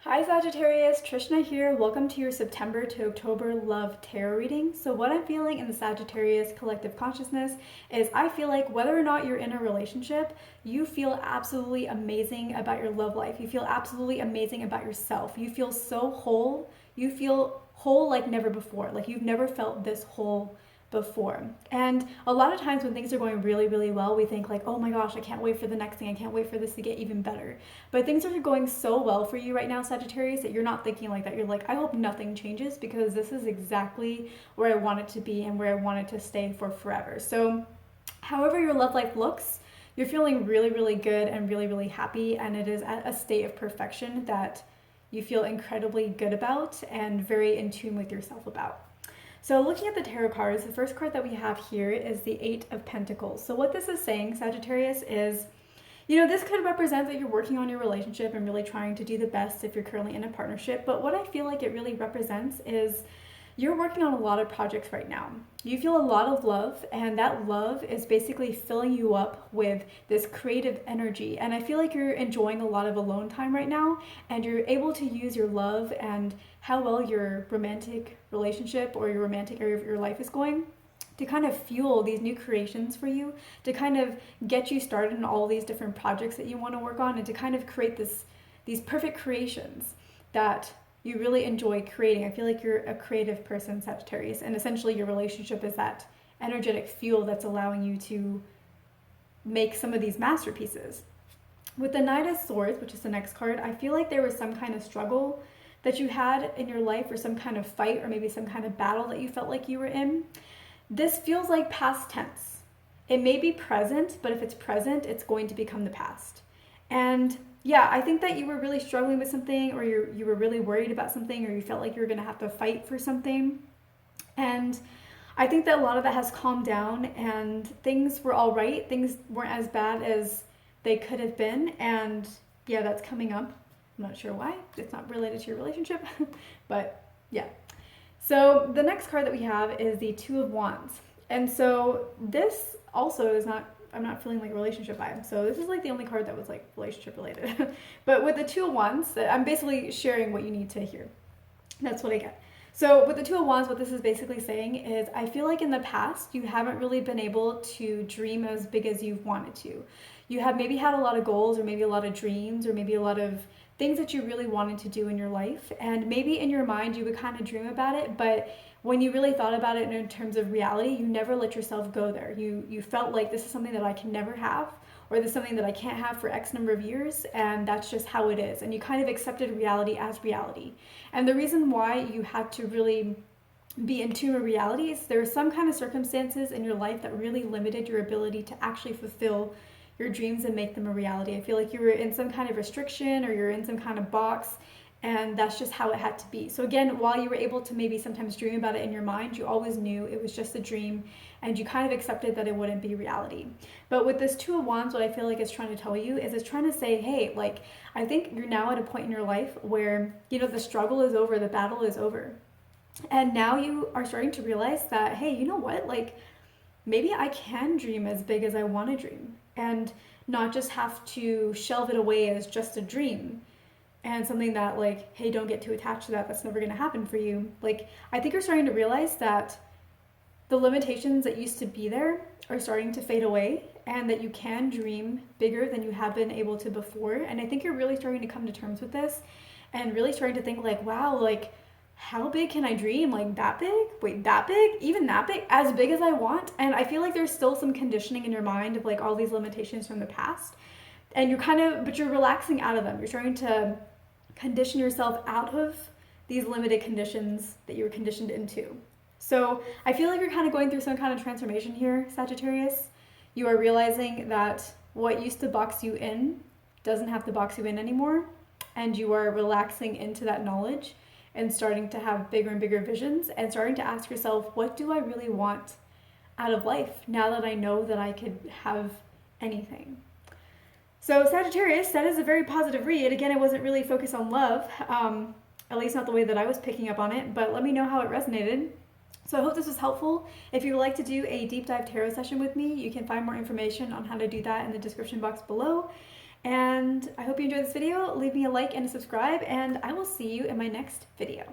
Hi Sagittarius, Trishna here. Welcome to your September to October love tarot reading. So what I'm feeling in the Sagittarius collective consciousness is I feel like whether or not you're in a relationship, you feel absolutely amazing about your love life. You feel absolutely amazing about yourself. You feel so whole. You feel whole like never before. Like you've never felt this whole before. And a lot of times when things are going really, really well, we think like, oh my gosh, I can't wait for the next thing. I can't wait for this to get even better. But things are going so well for you right now, Sagittarius, that you're not thinking like that. You're like, I hope nothing changes because this is exactly where I want it to be and where I want it to stay for forever. So however your love life looks, you're feeling really, really good and really, really happy. And it is at a state of perfection that you feel incredibly good about and very in tune with yourself about. So looking at the tarot cards, the first card that we have here is the Eight of Pentacles. So what this is saying, Sagittarius, is, this could represent that you're working on your relationship and really trying to do the best if you're currently in a partnership. But what I feel like it really represents is you're working on a lot of projects right now. You feel a lot of love, and that love is basically filling you up with this creative energy. And I feel like you're enjoying a lot of alone time right now, and you're able to use your love and how well your romantic relationship or your romantic area of your life is going to kind of fuel these new creations for you, to kind of get you started in all these different projects that you want to work on, and to kind of create these perfect creations that you really enjoy creating. I feel like you're a creative person, Sagittarius, and essentially your relationship is that energetic fuel that's allowing you to make some of these masterpieces. With the Knight of Swords, which is the next card, I feel like there was some kind of struggle that you had in your life, or some kind of fight, or maybe some kind of battle that you felt like you were in. This feels like past tense. It may be present, but if it's present, it's going to become the past. And yeah, I think that you were really struggling with something, or you were really worried about something, or you felt like you were going to have to fight for something. And I think that a lot of that has calmed down, and things were all right. Things weren't as bad as they could have been. And yeah, that's coming up. I'm not sure why. It's not related to your relationship, but yeah. So the next card that we have is the Two of Wands. And so this also is not, I'm not feeling like a relationship vibe. So this is like the only card that was like relationship related. But with the Two of Wands, I'm basically sharing what you need to hear. That's what I get. So with the Two of Wands, what this is basically saying is I feel like in the past, you haven't really been able to dream as big as you've wanted to. You have maybe had a lot of goals, or maybe a lot of dreams, or maybe a lot of things that you really wanted to do in your life. And maybe in your mind, you would kind of dream about it, but when you really thought about it in terms of reality, you never let yourself go there. You felt like this is something that I can never have, or this is something that I can't have for X number of years, and that's just how it is. And you kind of accepted reality as reality. And the reason why you had to really be in tune with reality is there were some kind of circumstances in your life that really limited your ability to actually fulfill your dreams and make them a reality. I feel like you were in some kind of restriction, or you're in some kind of box, and that's just how it had to be. So again, while you were able to maybe sometimes dream about it in your mind, you always knew it was just a dream, and you kind of accepted that it wouldn't be reality. But with this Two of Wands, what I feel like it's trying to tell you is it's trying to say, hey, like, I think you're now at a point in your life where, the struggle is over, the battle is over. And now you are starting to realize that, hey, you know what? Like, maybe I can dream as big as I want to dream, and not just have to shelve it away as just a dream and something that, like, hey, don't get too attached to that. That's never going to happen for you. Like, I think you're starting to realize that the limitations that used to be there are starting to fade away, and that you can dream bigger than you have been able to before. And I think you're really starting to come to terms with this, and really starting to think like, wow, like, how big can I dream? Like, that big? Wait, that big? Even that big? As big as I want? And I feel like there's still some conditioning in your mind of like all these limitations from the past. And but you're relaxing out of them. You're trying to condition yourself out of these limited conditions that you were conditioned into. So I feel like you're kind of going through some kind of transformation here, Sagittarius. You are realizing that what used to box you in doesn't have to box you in anymore. And you are relaxing into that knowledge, and starting to have bigger and bigger visions, and starting to ask yourself, what do I really want out of life now that I know that I could have anything? So Sagittarius, that is a very positive read. Again, it wasn't really focused on love, at least not the way that I was picking up on it, but let me know how it resonated. So I hope this was helpful. If you would like to do a deep dive tarot session with me, you can find more information on how to do that in the description box below. And I hope you enjoyed this video. Leave me a like and a subscribe, and I will see you in my next video.